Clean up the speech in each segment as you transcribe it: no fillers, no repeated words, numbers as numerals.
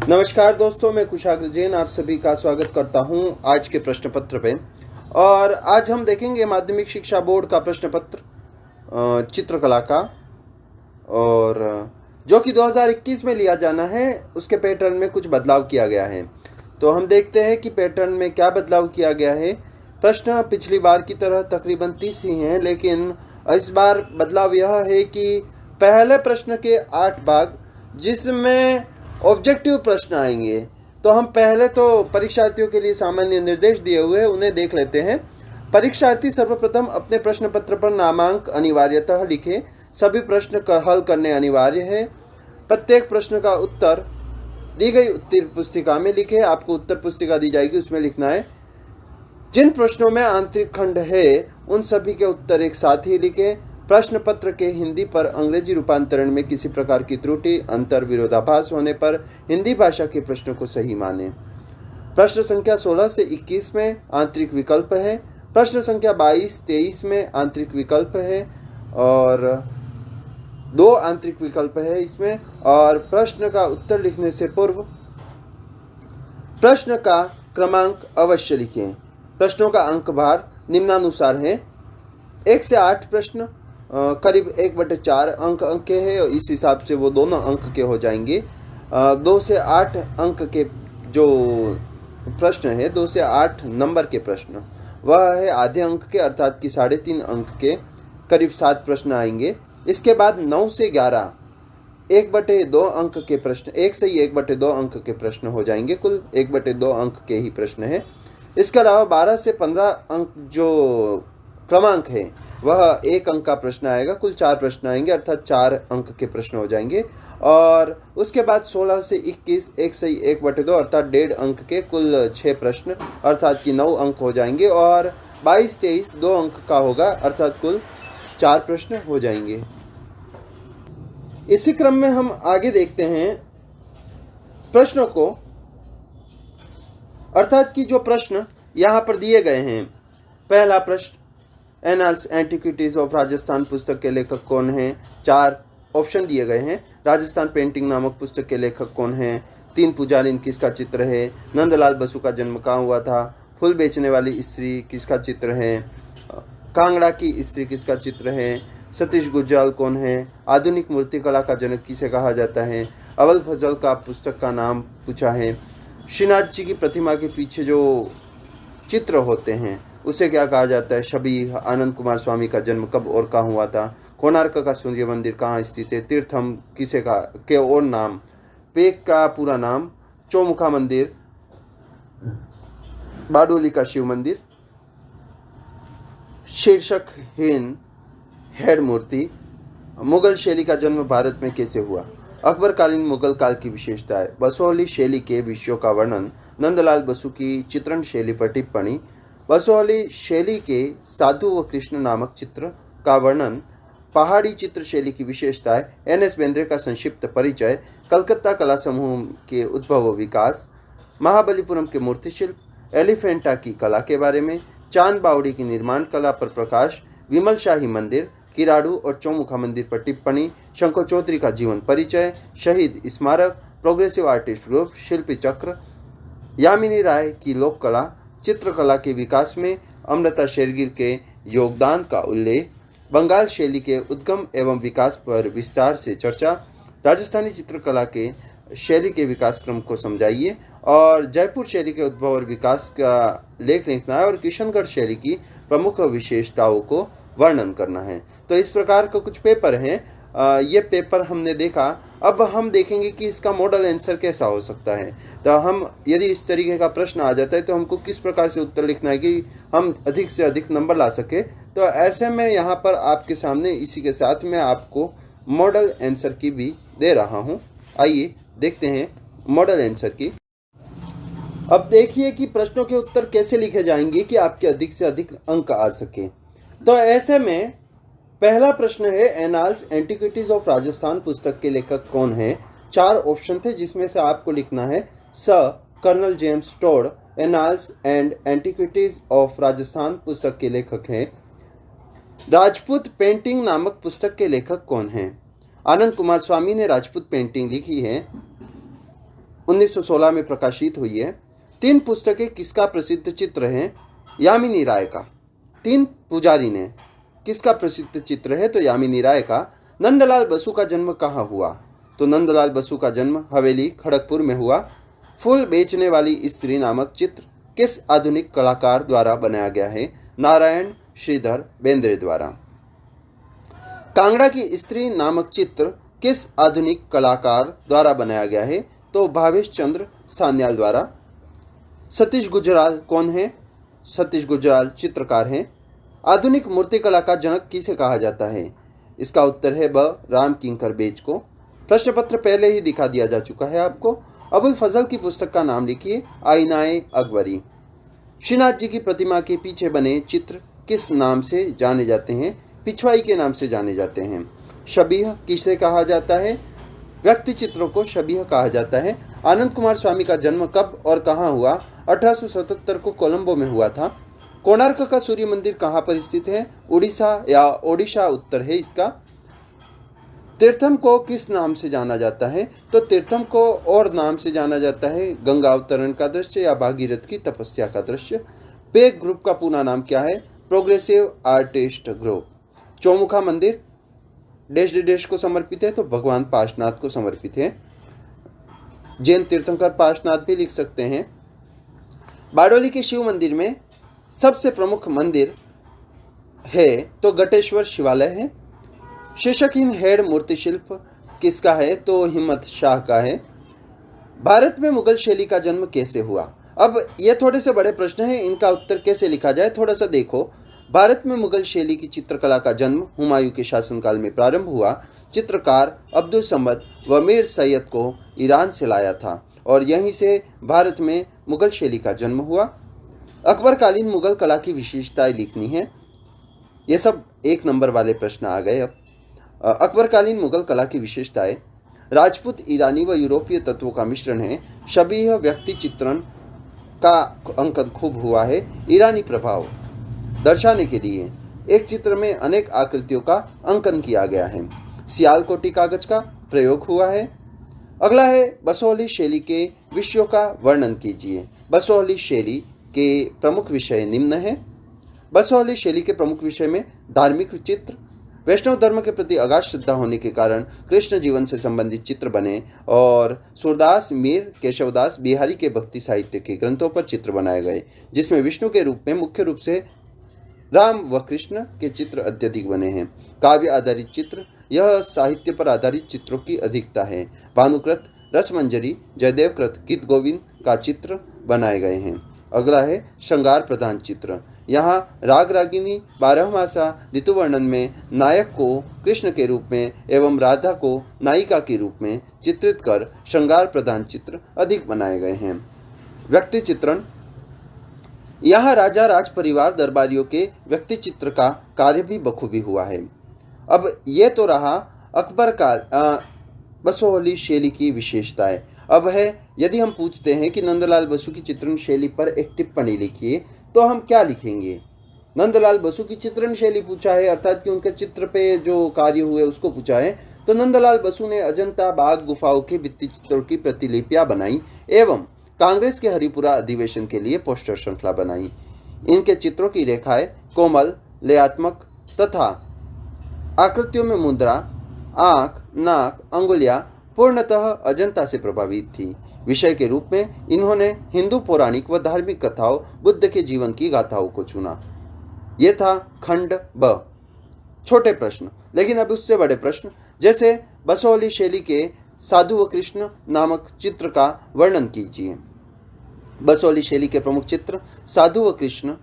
नमस्कार दोस्तों, मैं कुशाग्र जैन आप सभी का स्वागत करता हूं आज के प्रश्न पत्र पे। और आज हम देखेंगे माध्यमिक शिक्षा बोर्ड का प्रश्न पत्र चित्रकला का, और जो कि 2021 में लिया जाना है। उसके पैटर्न में कुछ बदलाव किया गया है, तो हम देखते हैं कि पैटर्न में क्या बदलाव किया गया है। प्रश्न पिछली बार की तरह तकरीबन 30 ही हैं, लेकिन इस बार बदलाव यह है कि पहले प्रश्न के 8 भाग जिसमें ऑब्जेक्टिव प्रश्न आएंगे, तो हम पहले तो परीक्षार्थियों के लिए सामान्य निर्देश दिए हुए हैं, उन्हें देख लेते हैं। परीक्षार्थी सर्वप्रथम अपने प्रश्न पत्र पर नामांक अनिवार्यतः लिखें। सभी प्रश्न का हल करने अनिवार्य है। प्रत्येक प्रश्न का उत्तर दी गई उत्तर पुस्तिका में लिखें। आपको उत्तर पुस्तिका दी जाएगी, उसमें लिखना है। जिन प्रश्नों में आंतरिक खंड है उन सभी के उत्तर एक साथ ही लिखें। प्रश्न पत्र के हिंदी पर अंग्रेजी रूपांतरण में किसी प्रकार की त्रुटि, अंतर, विरोधाभास होने पर हिंदी भाषा के प्रश्नों को सही माने। प्रश्न संख्या 16 से 21 में आंतरिक विकल्प है। प्रश्न संख्या 22-23 में आंतरिक विकल्प है और 2 आंतरिक विकल्प है इसमें। और प्रश्न का उत्तर लिखने से पूर्व प्रश्न का क्रमांक अवश्य लिखें। प्रश्नों का अंक भार निम्नानुसार है। 1 से 8 प्रश्न करीब 1/4 अंक के हैं, और इस हिसाब से वो दोनों अंक के हो जाएंगे। 2 से 8 अंक के जो प्रश्न है, 2 से 8 नंबर के प्रश्न, वह है आधे अंक के, अर्थात कि 3.5 अंक के करीब 7 प्रश्न आएंगे। इसके बाद 9 से 11 1/2 अंक के प्रश्न, 1 से ही 1/2 अंक के प्रश्न हो जाएंगे। कुल 1/2 अंक के ही प्रश्न है। इसके अलावा 12 से 15 अंक जो क्रमांक है वह 1 अंक का प्रश्न आएगा। कुल 4 प्रश्न आएंगे, अर्थात 4 अंक के प्रश्न हो जाएंगे। और उसके बाद 16 से 21 1 से 1/2 अर्थात 1.5 अंक के कुल 6 प्रश्न, अर्थात कि 9 अंक हो जाएंगे। और 22-23 2 अंक का होगा, अर्थात कुल 4 प्रश्न हो जाएंगे। इसी क्रम में हम आगे देखते हैं प्रश्नों को, अर्थात कि जो प्रश्न यहाँ पर दिए गए हैं। पहला प्रश्न, एनाल्स एंटिक्विटीज ऑफ राजस्थान पुस्तक के लेखक कौन हैं? 4 ऑप्शन दिए गए हैं। राजस्थान पेंटिंग नामक पुस्तक के लेखक कौन हैं? 3 पुजारिन किसका चित्र है? नंदलाल बसु का जन्म कहाँ हुआ था? फूल बेचने वाली स्त्री किसका चित्र है? कांगड़ा की स्त्री किसका चित्र है? सतीश गुजराल कौन है? आधुनिक मूर्तिकला का जनक किसे कहा जाता है? अवल फजल का पुस्तक का नाम पूछा है। श्रीनाथ जी की प्रतिमा के पीछे जो चित्र होते हैं उसे क्या कहा जाता है? शबीह। आनंद कुमार स्वामी का जन्म कब और कहाँ हुआ था? कोणार्क का सूर्य मंदिर कहाँ स्थित है? तीर्थम किसे का के और नाम? पेक का पूरा नाम? चौमुखा मंदिर, बारडोली का शिव मंदिर, शीर्षकहीन हेड मूर्ति। मुगल शैली का जन्म भारत में कैसे हुआ? अकबरकालीन मुगल काल की विशेषताएं। बसोहली शैली के विषयों का वर्णन। नंदलाल बसु की चित्रण शैली पर टिप्पणी। बसोहली शैली के साधु व कृष्ण नामक चित्र का वर्णन। पहाड़ी चित्र शैली की विशेषताएं। NS बेंद्रे का संक्षिप्त परिचय। कलकत्ता कला समूह के उद्भव व विकास। महाबलीपुरम के मूर्तिशिल्प। एलिफेंटा की कला के बारे में। चांद बावड़ी की निर्माण कला पर प्रकाश। विमल शाही मंदिर, किराड़ू और चौमुखा मंदिर पर टिप्पणी। शंकर चौधरी का जीवन परिचय। शहीद स्मारक। Progressive artist group. शिल्पी चक्र। यामिनी राय की लोक कला, चित्रकला के विकास में अमृता शेरगिल के योगदान का उल्लेख। बंगाल शैली के उद्गम एवं विकास पर विस्तार से चर्चा। राजस्थानी चित्रकला के शैली के विकास क्रम को समझाइए। और जयपुर शैली के उद्भव और विकास का लेख लिखना है। और किशनगढ़ शैली की प्रमुख विशेषताओं को वर्णन करना है। तो इस प्रकार का कुछ पेपर हैं। ये पेपर हमने देखा। अब हम देखेंगे कि इसका मॉडल आंसर कैसा हो सकता है। तो हम यदि इस तरीके का प्रश्न आ जाता है तो हमको किस प्रकार से उत्तर लिखना है कि हम अधिक से अधिक नंबर ला सके। तो ऐसे में यहाँ पर आपके सामने इसी के साथ मैं आपको मॉडल आंसर की भी दे रहा हूँ। आइए देखते हैं मॉडल आंसर की। अब देखिए कि प्रश्नों के उत्तर कैसे लिखे जाएंगे कि आपके अधिक से अधिक अंक आ सके। तो ऐसे में पहला प्रश्न है, एनाल्स एंटिक्विटीज ऑफ राजस्थान पुस्तक के लेखक कौन है? 4 ऑप्शन थे, जिसमें से आपको लिखना है स colonel James Tod annals and antiquities of Rajasthan पुस्तक के लेखक हैं। राजपूत पेंटिंग नामक पुस्तक के लेखक कौन हैं? आनंद कुमार स्वामी ने राजपूत पेंटिंग लिखी है। 1916 में प्रकाशित हुई है। 3 पुस्तकें किसका प्रसिद्ध चित्र है? यामिनी राय का। 3 पुजारी ने किसका प्रसिद्ध चित्र है? तो यामिनी राय का। नंदलाल बसु का जन्म कहाँ हुआ? तो नंदलाल बसु का जन्म हवेली खड़गपुर में हुआ। फूल बेचने वाली स्त्री नामक चित्र किस आधुनिक कलाकार द्वारा बनाया गया है? नारायण श्रीधर बेंद्रे द्वारा। कांगड़ा की स्त्री नामक चित्र किस आधुनिक कलाकार द्वारा बनाया गया है? तो भावेश चंद्र सान्याल द्वारा। सतीश गुजराल कौन है? सतीश गुजराल चित्रकार हैं। आधुनिक मूर्तिकला का जनक किसे कहा जाता है? इसका उत्तर है ब राम किंकर बेज को। प्रश्न पत्र पहले ही दिखा दिया जा चुका है आपको। अबुल फजल की पुस्तक का नाम लिखिए। आईनाए अकबरी। श्रीनाथ जी की प्रतिमा के पीछे बने चित्र किस नाम से जाने जाते हैं? पिछवाई के नाम से जाने जाते हैं। शबीह किसे कहा जाता है? व्यक्ति चित्रों को शबीह कहा जाता है। आनंद कुमार स्वामी का जन्म कब और कहाँ हुआ? 1877 को कोलंबो में हुआ था। कोणार्क का सूर्य मंदिर कहाँ पर स्थित है? उड़ीसा या ओडिशा उत्तर है इसका। तीर्थम को किस नाम से जाना जाता है? तो तीर्थम को और नाम से जाना जाता है गंगा अवतरण का दृश्य या भागीरथ की तपस्या का दृश्य। पेग ग्रुप का पूरा नाम क्या है? Progressive artist group. चौमुखा मंदिर देश देश को समर्पित है, तो भगवान पार्श्वनाथ को समर्पित है। जैन तीर्थंकर पार्श्वनाथ भी लिख सकते हैं। बारडोली के शिव मंदिर में सबसे प्रमुख मंदिर है तो गटेश्वर शिवालय है। शीर्षकहीन हेड मूर्ति शिल्प किसका है? तो हिम्मत शाह का है। भारत में मुगल शैली का जन्म कैसे हुआ? अब ये थोड़े से बड़े प्रश्न हैं, इनका उत्तर कैसे लिखा जाए थोड़ा सा देखो। भारत में मुगल शैली की चित्रकला का जन्म हुमायूं के शासनकाल में प्रारंभ हुआ। चित्रकार अब्दुल समद व मीर सैयद को ईरान से लाया था और यहीं से भारत में मुगल शैली का जन्म हुआ। अकबरकालीन मुगल कला की विशेषताएं लिखनी है। ये सब 1 नंबर वाले प्रश्न आ गए। अब अकबरकालीन मुगल कला की विशेषताएं: राजपूत, ईरानी व यूरोपीय तत्वों का मिश्रण है। शबीह व्यक्ति चित्रण का अंकन खूब हुआ है। ईरानी प्रभाव दर्शाने के लिए एक चित्र में अनेक आकृतियों का अंकन किया गया है। सियालकोटी कागज का प्रयोग हुआ है। अगला है बसोहली शैली के विषयों का वर्णन कीजिए। बसोहली शैली के प्रमुख विषय निम्न है। बसोहली शैली के प्रमुख विषय में धार्मिक चित्र, वैष्णव धर्म के प्रति अगाध श्रद्धा होने के कारण कृष्ण जीवन से संबंधित चित्र बने और सूरदास, मीर, केशवदास, बिहारी के भक्ति साहित्य के ग्रंथों पर चित्र बनाए गए, जिसमें विष्णु के रूप में मुख्य रूप से राम व कृष्ण के चित्र अत्यधिक बने हैं। काव्य आधारित चित्र, यह साहित्य पर आधारित चित्रों की अधिकता है। भानुकृत, रसमंजरी, जयदेवकृत, गीत गोविंद का चित्र बनाए गए हैं। अगला है श्रृंगार प्रधान चित्र। यहाँ राग रागिनी, 12 मासा ऋतु वर्णन में नायक को कृष्ण के रूप में एवं राधा को नायिका के रूप में चित्रित कर श्रृंगार प्रधान चित्र अधिक बनाए गए हैं। व्यक्ति चित्रण, यहाँ राजा राज परिवार दरबारियों के व्यक्ति चित्र का कार्य भी बखूबी हुआ है। अब ये तो रहा अकबर काल बसोहली शैली की विशेषताएं। अब है यदि हम पूछते हैं कि नंदलाल बसु की चित्रण शैली पर एक टिप्पणी लिखिए, तो हम क्या लिखेंगे? नंदलाल बसु की चित्रण शैली पूछा है, अर्थात कि उनके चित्र पे जो कार्य हुए उसको पूछा है। तो नंदलाल बसु ने अजंता बाग गुफाओं के भित्ति चित्रों की प्रतिलिपियां बनाई एवं कांग्रेस के हरिपुरा अधिवेशन के लिए पोस्टर श्रृंखला बनाई। इनके चित्रों की रेखाएं कोमल, लयात्मक तथा आकृतियों में मुद्रा, आंख, नाक, अंगुलियां पूर्णतः अजंता से प्रभावित थी। विषय के रूप में इन्होंने हिंदू पौराणिक व धार्मिक कथाओं, बुद्ध के जीवन की गाथाओं को चुना। यह था खंड ब। छोटे प्रश्न, लेकिन अब उससे बड़े प्रश्न, जैसे बसोहली शैली के साधु व कृष्ण नामक चित्र का वर्णन कीजिए। बसोहली शैली के प्रमुख चित्र साधु व कृष्ण।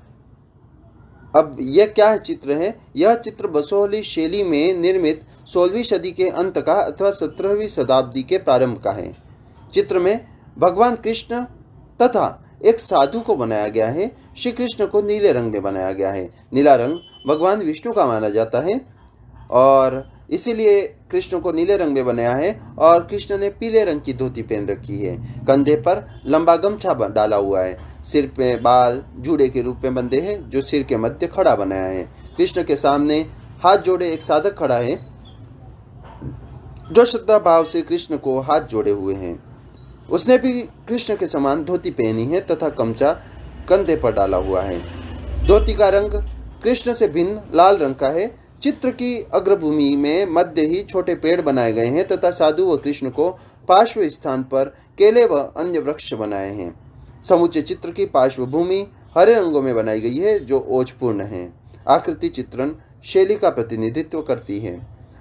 अब यह क्या चित्र है? यह चित्र बसोहली शैली में निर्मित 16वीं सदी के अंत का अथवा 17वीं शताब्दी के प्रारंभ का है। चित्र में भगवान कृष्ण तथा एक साधु को बनाया गया है। श्री कृष्ण को नीले रंग में बनाया गया है। नीला रंग भगवान विष्णु का माना जाता है और इसीलिए कृष्ण को नीले रंग में बनाया है और कृष्ण ने पीले रंग की धोती पहन रखी है। कंधे पर लंबा गमछा डाला हुआ है। सिर पे बाल जूड़े के रूप में बंधे हैं जो सिर के मध्य खड़ा बनाया है। कृष्ण के सामने हाथ जोड़े एक साधक खड़ा है जो श्रद्धा भाव से कृष्ण को हाथ जोड़े हुए हैं। उसने भी कृष्ण के समान धोती पहनी है तथा गमछा कंधे पर डाला हुआ है। धोती का रंग कृष्ण से भिन्न लाल रंग का है। चित्र की अग्रभूमि में मध्य ही छोटे पेड़ बनाए गए हैं तथा साधु व कृष्ण को पार्श्व स्थान पर केले व अन्य वृक्ष बनाए हैं। समूचे चित्र की पार्श्वभूमि हरे रंगों में बनाई गई है जो ओजपूर्ण है। आकृति चित्रण शैली का प्रतिनिधित्व करती है।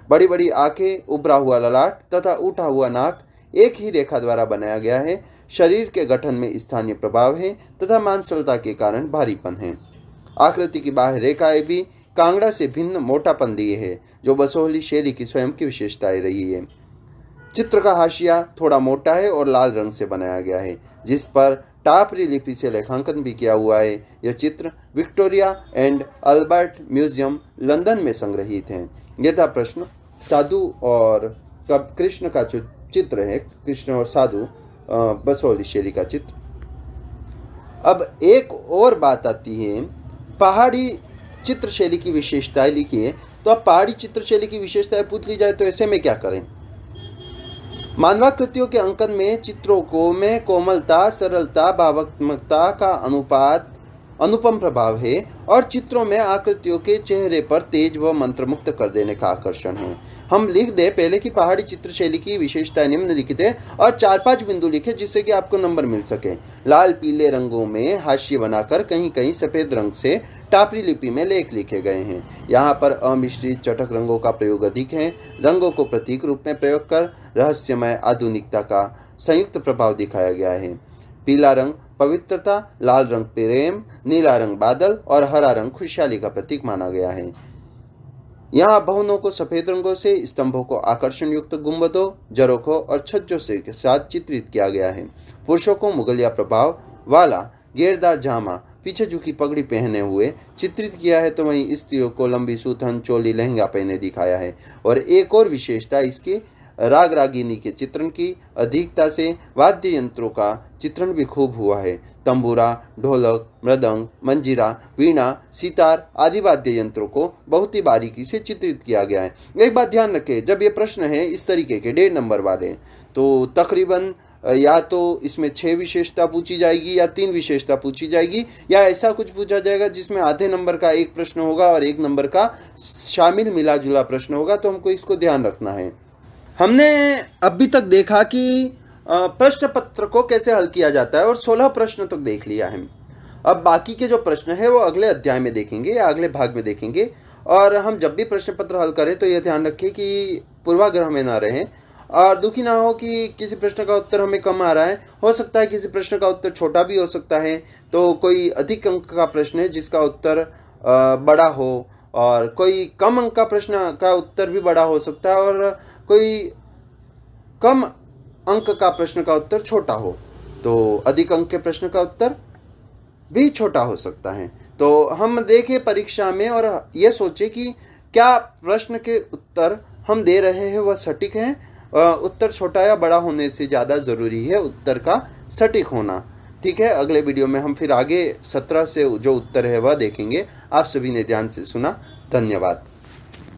बड़ी बड़ी आंखें, उभरा हुआ ललाट तथा उठा हुआ नाक एक ही रेखा द्वारा बनाया गया है। शरीर के गठन में स्थानीय प्रभाव है तथा मांसलता के कारण भारीपन है। आकृति की बाह्य रेखाएं भी कांगड़ा से भिन्न मोटापन दिए है जो बसोहली शैली की स्वयं की विशेषताएं रही है। चित्र का हाशिया थोड़ा मोटा है और लाल रंग से बनाया गया है जिस पर टापरी लिपि से लेखांकन भी किया हुआ है। यह चित्र Victoria and Albert museum London में संग्रहित है। यह था प्रश्न साधु और कृष्ण का जो चित्र है, कृष्ण और साधु बसोहली शैली का चित्र। अब एक और बात आती है, पहाड़ी चित्र शैली की विशेषताएं लिखी है। तो अब पहाड़ी चित्र शैली की विशेषताएं पूछ ली जाए तो ऐसे में क्या करें? मानवाकृतियों के अंकन में चित्रों में कोमलता, सरलता, भावात्मकता का अनुपम प्रभाव है और चित्रों में आकृतियों के चेहरे पर तेज व मंत्रमुग्ध कर देने का आकर्षण है। हम लिख दे पहले कि पहाड़ी चित्र शैली की विशेषताएं निम्नलिखित है और 4-5 बिंदु लिखे जिससे कि आपको नंबर मिल सके। लाल पीले रंगों में हाशिए बनाकर कहीं कहीं सफेद रंग से टापरी लिपि में लेख लिखे गए हैं। यहाँ पर अमिश्रित चटक रंगों का प्रयोग अधिक है। रंगों को प्रतीक रूप में प्रयोग कर रहस्यमय आधुनिकता का संयुक्त प्रभाव दिखाया गया है। पीला रंग पवित्रता, लाल रंग प्रेम, नीला रंग बादल और हरा रंग खुशहाली का प्रतीक माना गया है। यहाँ भवनों को सफेद रंगों से, स्तंभों को आकर्षण युक्त गुंबदों, झरोखों और छज्जों से के साथ चित्रित किया गया है। पुरुषों को मुगलिया प्रभाव वाला घेरदार जामा, पीछे झुकी पगड़ी पहने हुए चित्रित किया है तो वहीं स्त्रियों को लंबी सूथन, चोली, लहंगा पहने दिखाया है। और एक और विशेषता इसकी राग रागिनी के चित्रण की अधिकता से वाद्य यंत्रों का चित्रण भी खूब हुआ है। तंबूरा, ढोलक, मृदंग, मंजीरा, वीणा, सितार आदि वाद्य यंत्रों को बहुत ही बारीकी से चित्रित किया गया है। एक बात ध्यान रखें, जब ये प्रश्न है इस तरीके के 1.5 नंबर वाले तो तकरीबन या तो इसमें 6 विशेषता पूछी जाएगी या 3 विशेषता पूछी जाएगी या ऐसा कुछ पूछा जाएगा जिसमें आधे नंबर का एक प्रश्न होगा और 1 नंबर का शामिल मिला जुला प्रश्न होगा। तो हमको इसको ध्यान रखना है। हमने अभी तक देखा कि प्रश्न पत्र को कैसे हल किया जाता है और 16 प्रश्न तक देख लिया है। अब बाकी के जो प्रश्न है वो अगले अध्याय में देखेंगे या अगले भाग में देखेंगे। और हम जब भी प्रश्न पत्र हल करें तो यह ध्यान रखें कि पूर्वाग्रह में ना रहें और दुखी ना हो कि किसी प्रश्न का उत्तर हमें कम आ रहा है। हो सकता है किसी प्रश्न का उत्तर छोटा भी हो सकता है, तो कोई अधिक अंक का प्रश्न है जिसका उत्तर बड़ा हो और कोई कम अंक का प्रश्न का उत्तर भी बड़ा हो सकता है और कोई कम अंक का प्रश्न का उत्तर छोटा हो, तो अधिक अंक के प्रश्न का उत्तर भी छोटा हो सकता है। तो हम देखें परीक्षा में और ये सोचे कि क्या प्रश्न के उत्तर हम दे रहे हैं वह सटीक हैं। उत्तर छोटा या बड़ा होने से ज़्यादा ज़रूरी है उत्तर का सटीक होना। ठीक है, अगले वीडियो में हम फिर आगे 17 से जो उत्तर है वह देखेंगे। आप सभी ने ध्यान से सुना, धन्यवाद।